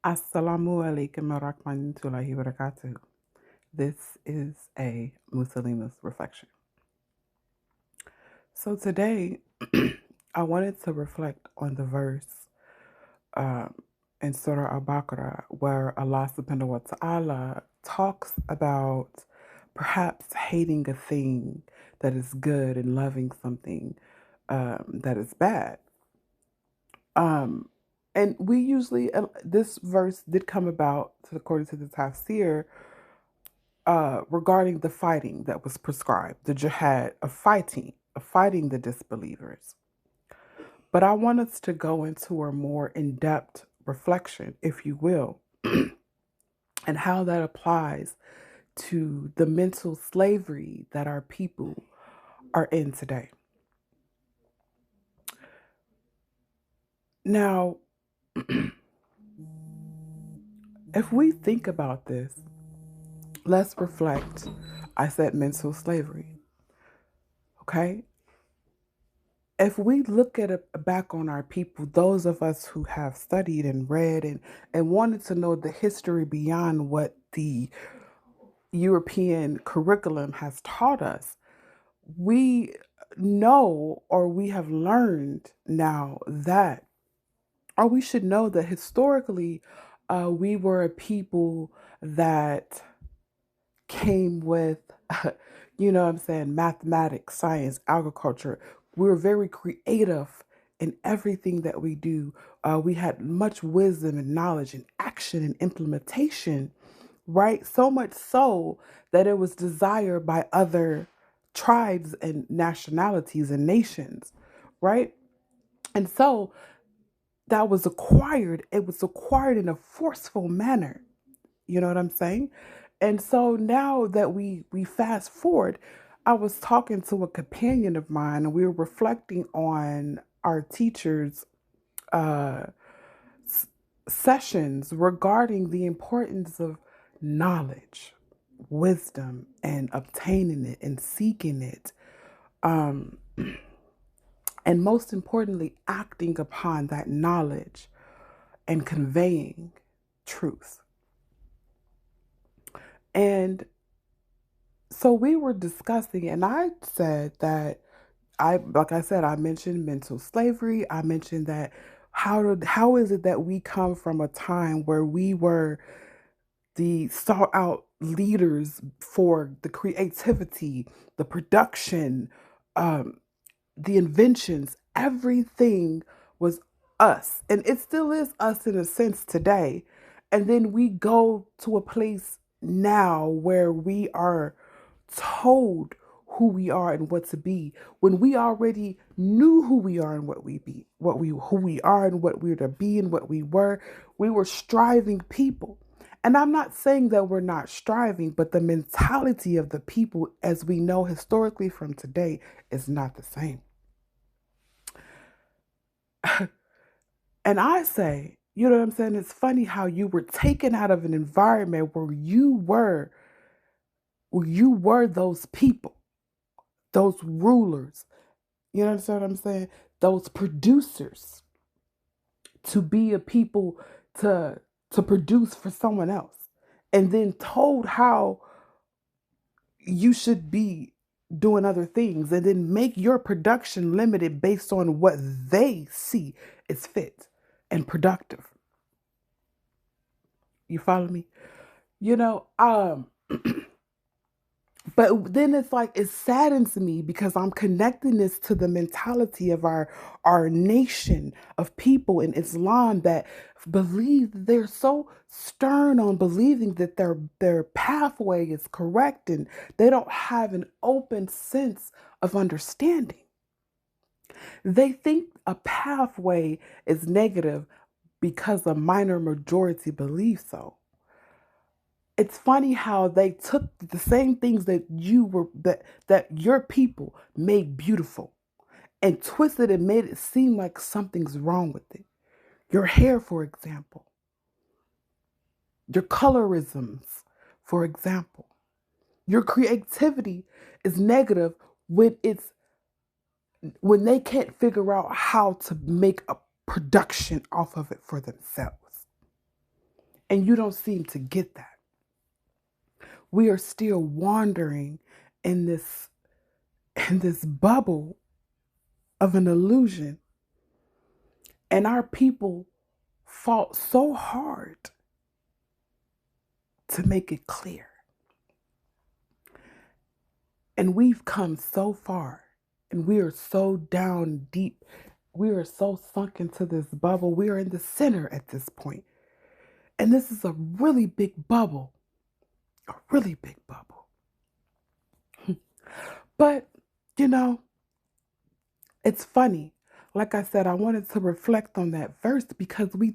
Assalamu alaikum wa rahmatullahi wa barakatuh. This is a Muslimah's reflection. So today, I wanted to reflect on the verse um, in Surah Al-Baqarah where Allah subhanahu wa ta'ala talks about perhaps hating a thing that is good and loving something that is bad. Um, and we usually, this verse did come about, according to the tafsir, regarding the fighting that was prescribed, the jihad of fighting the disbelievers. But I want us to go into a more in depth reflection, if you will, and how that applies to the mental slavery that our people are in today. Now, if we think about this, let's reflect. I said mental slavery. Okay? If we look at back on our people, those of us who have studied and read and wanted to know the history beyond what the European curriculum has taught us, we know or we have learned now that, or we should know that historically, we were a people that came with, what I'm saying, mathematics, science, agriculture. We were very creative in everything that we do. We had much wisdom and knowledge and action and implementation, right? So much so that it was desired by other tribes and nationalities and nations, right? And so that was acquired. It was acquired in a forceful manner. You know what I'm saying? And so now that we fast forward, I was talking to a companion of mine and we were reflecting on our teachers' uh, sessions regarding the importance of knowledge, wisdom, and obtaining it and seeking it. Um, and most importantly, acting upon that knowledge and conveying truth. And so we were discussing, and I said that like I said, I mentioned mental slavery. I mentioned that how is it that we come from a time where we were the sought out leaders for the creativity, the production, um, the inventions, everything was us. And it still is us in a sense today. And then we go to a place now where we are told who we are and what to be when we already knew who we are and what we be, who we are and what we were to be and what we were striving people. And I'm not saying that we're not striving, but the mentality of the people as we know historically from today is not the same. And I say, you know what I'm saying? It's funny how you were taken out of an environment where you were those people, those rulers. You understand what I'm saying? Those producers to be a people to to produce for someone else. And then told how you should be doing other things and then make your production limited based on what they see is fit and productive. You follow me? You know, but then it's like it saddens me because I'm connecting this to the mentality of our nation of people in Islam that believe they're so stern on believing that their pathway is correct and they don't have an open sense of understanding. They think a pathway is negative because a minor majority believes so. It's funny how they took the same things that your people made beautiful and twisted and made it seem like something's wrong with it. Your hair, for example, your colorisms, for example. Your creativity is negative when they can't figure out how to make a production off of it for themselves. And you don't seem to get that. We are still wandering in this bubble of an illusion. And our people fought so hard to make it clear. And we've come so far, and we are so down deep. We are so sunk into this bubble. We are in the center at this point. And this is a really big bubble, a really big bubble. But, you know, it's funny. Like I said, I wanted to reflect on that verse because we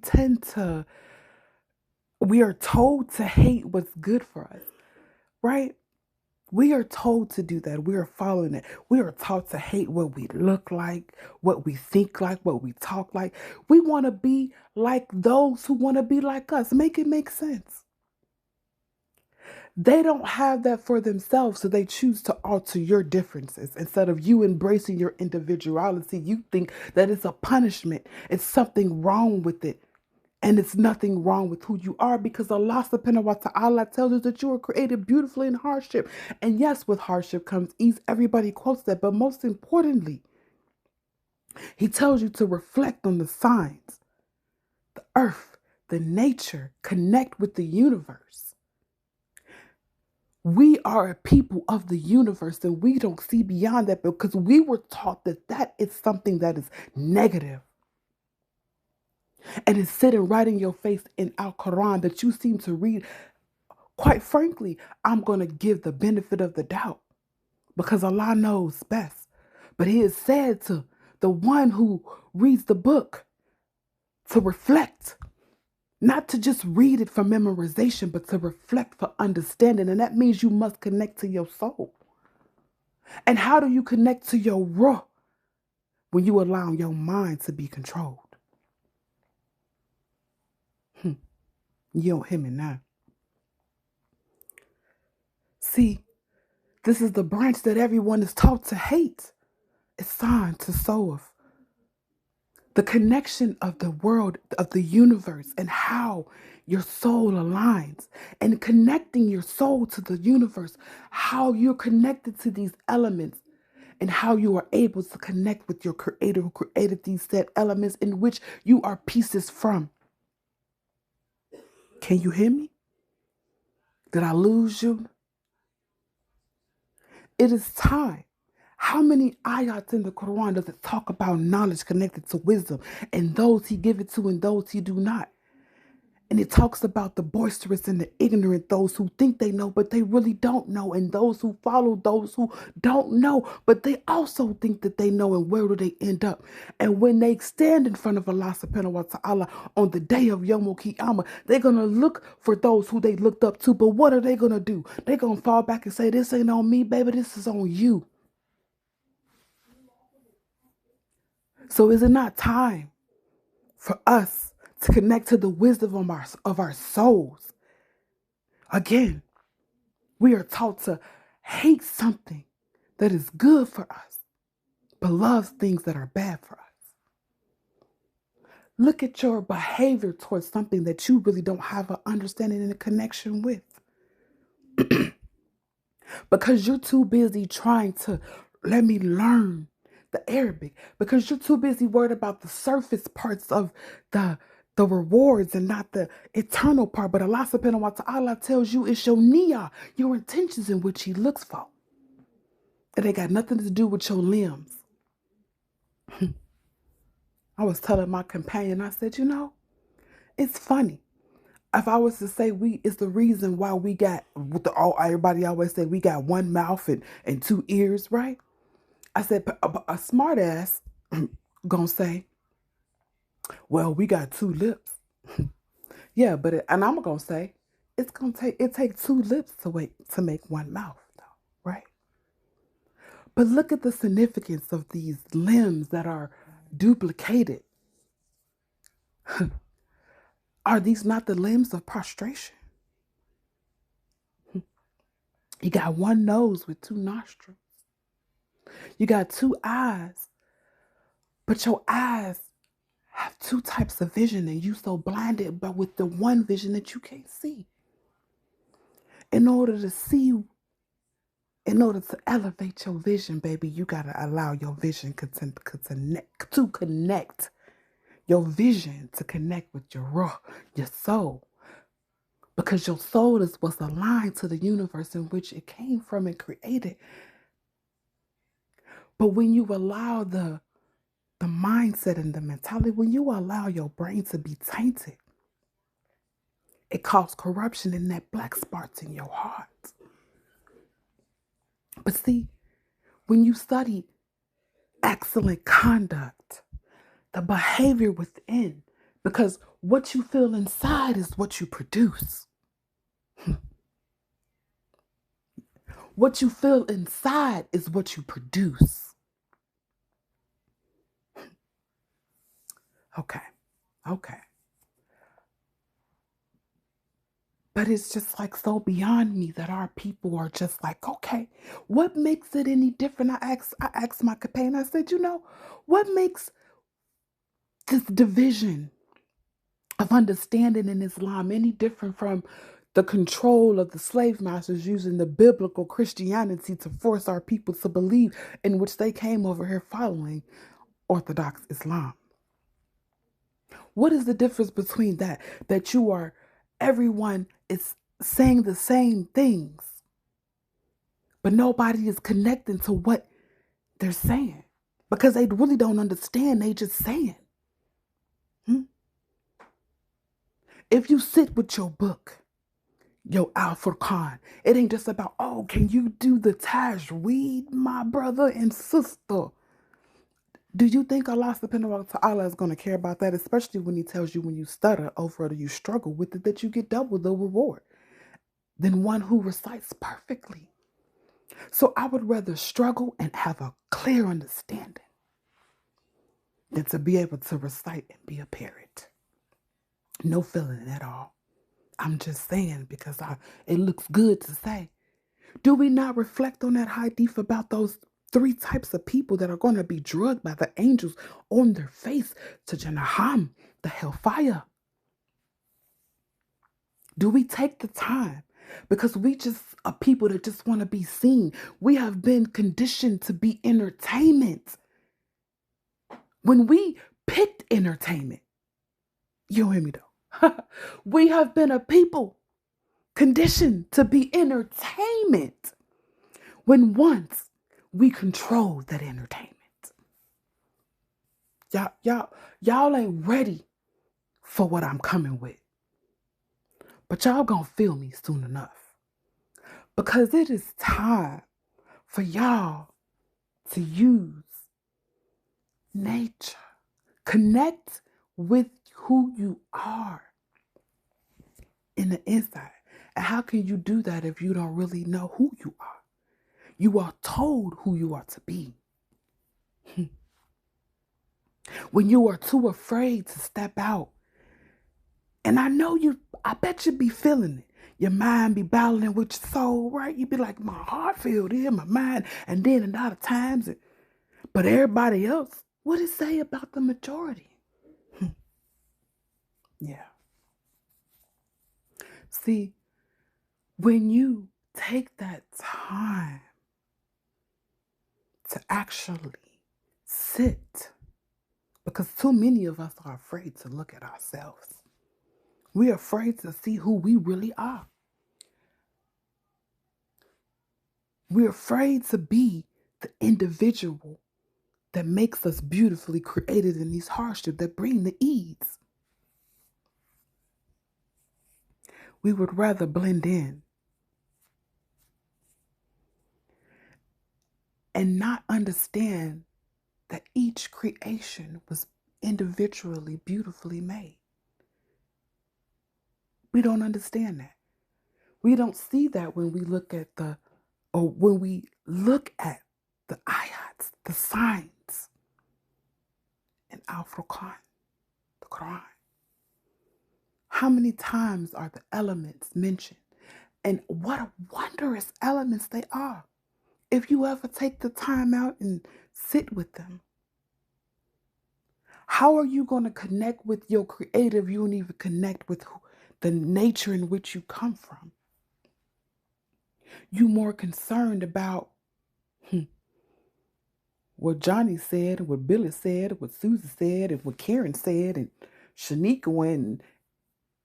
are told to hate what's good for us, right? We are told to do that. We are following it. We are taught to hate what we look like, what we think like, what we talk like. We want to be like those who want to be like us. Make it make sense. They don't have that for themselves, so they choose to alter your differences. Instead of you embracing your individuality, you think that it's a punishment. It's something wrong with it. And it's nothing wrong with who you are, because Allah subhanahu wa ta'ala tells us that you were created beautifully in hardship. And yes, with hardship comes ease. Everybody quotes that. But most importantly, he tells you to reflect on the signs, the earth, the nature, connect with the universe. We are a people of the universe, and we don't see beyond that because we were taught that that is something that is negative. And it's sitting right in your face in Al Quran that you seem to read. Quite frankly, I'm going to give the benefit of the doubt because Allah knows best. But He has said to the one who reads the book to reflect, not to just read it for memorization, but to reflect for understanding. And that means you must connect to your soul. And how do you connect to your ruh when you allow your mind to be controlled? You don't hear me now. See, this is the branch that everyone is taught to hate. It's signed to Soaf. The connection of the world, of the universe, and how your soul aligns. And connecting your soul to the universe, how you're connected to these elements, and how you are able to connect with your creator who created these said elements in which you are pieces from. Can you hear me? Did I lose you? It is time. How many ayats in the Quran does it talk about knowledge connected to wisdom, and those He give it to and those He do not? And it talks about the boisterous and the ignorant, those who think they know, but they really don't know, and those who follow those who don't know, but they also think that they know, and where do they end up? And when they stand in front of Allah subhanahu wa ta'ala on the day of Yawm al-Qiyamah, they're going to look for those who they looked up to, but what are they going to do? They're going to fall back and say, this ain't on me, baby, this is on you. So is it not time for us to connect to the wisdom of our souls? Again, we are taught to hate something that is good for us, but love things that are bad for us. Look at your behavior towards something that you really don't have an understanding and a connection with. Because you're too busy trying to let me learn the Arabic. Because you're too busy worried about the surface parts of the rewards and not the eternal part. But Allah subhanahu wa ta'ala tells you it's your niyyah, your intentions in which He looks for. And they got nothing to do with your limbs. I was telling my companion, I said, it's funny. If I was to say it's the reason why we got, everybody always said we got one mouth and two ears, right? I said, a smart ass gonna say, well, we got two lips. Yeah, and I'm gonna say, it take two lips to make one mouth, though, right? But look at the significance of these limbs that are duplicated. Are these not the limbs of prostration? You got one nose with two nostrils. You got two eyes, but your eyes have two types of vision and you so blinded but with the one vision that you can't see. In order to see, in order to elevate your vision, baby, you got to allow your vision to connect your vision to connect with your raw, your soul. Because your soul is what's aligned to the universe in which it came from and created. But when you allow the mindset and the mentality, when you allow your brain to be tainted, it causes corruption in that black spots in your heart. But see, when you study excellent conduct, the behavior within, because what you feel inside is what you produce. What you feel inside is what you produce. Okay. But it's just like so beyond me that our people are just like, okay, what makes it any different? I asked my companion, I said, what makes this division of understanding in Islam any different from the control of the slave masters using the biblical Christianity to force our people to believe, in which they came over here following Orthodox Islam? What is the difference between that? That everyone is saying the same things, but nobody is connecting to what they're saying because they really don't understand. They just saying. If you sit with your book, your Al-Furqan, it ain't just about, oh, can you do the tajweed, my brother and sister? Do you think Allah subhanahu wa ta'ala is going to care about that, especially when he tells you when you stutter over it or you struggle with it, that you get double the reward than one who recites perfectly? So I would rather struggle and have a clear understanding than to be able to recite and be a parrot. No feeling at all. I'm just saying because it looks good to say. Do we not reflect on that hadith about those three types of people that are going to be drugged by the angels on their face to Jahannam, the hellfire? Do we take the time? Because we just are people that just want to be seen. We have been conditioned to be entertainment. When we picked entertainment, you don't hear me though. We have been a people conditioned to be entertainment when once we control that entertainment. Y'all ain't ready for what I'm coming with. But y'all gonna feel me soon enough. Because it is time for y'all to use nature. Connect with who you are in the inside. And how can you do that if you don't really know who you are? You are told who you are to be. When you are too afraid to step out, and I bet you be feeling it. Your mind be battling with your soul, right? You be like, my heart feel it, my mind. And then a lot of times, but everybody else, what it say about the majority? Yeah. See, when you take that time to actually sit, because too many of us are afraid to look at ourselves. We're afraid to see who we really are. We're afraid to be the individual that makes us beautifully created in these hardships that bring the ease. We would rather blend in and not understand that each creation was individually, beautifully made. We don't understand that. We don't see that when we look at the ayats, the signs in Al-Furqan, the Quran. How many times are the elements mentioned? And what wondrous elements they are. If you ever take the time out and sit with them. How are you going to connect with your creator if you don't even connect with the nature in which you come from? You more concerned about what Johnny said, and what Billy said, and what Susie said, and what Karen said, and Shanika went,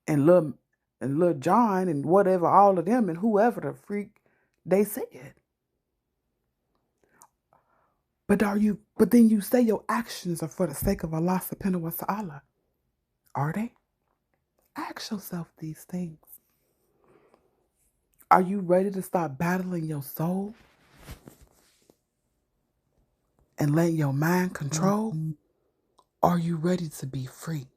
and Lil John, and whatever, all of them, and whoever the freak they said. But then you say your actions are for the sake of Allah subhanahu wa ta'ala. Are they? Ask yourself these things. Are you ready to start battling your soul and letting your mind control? Are you ready to be free?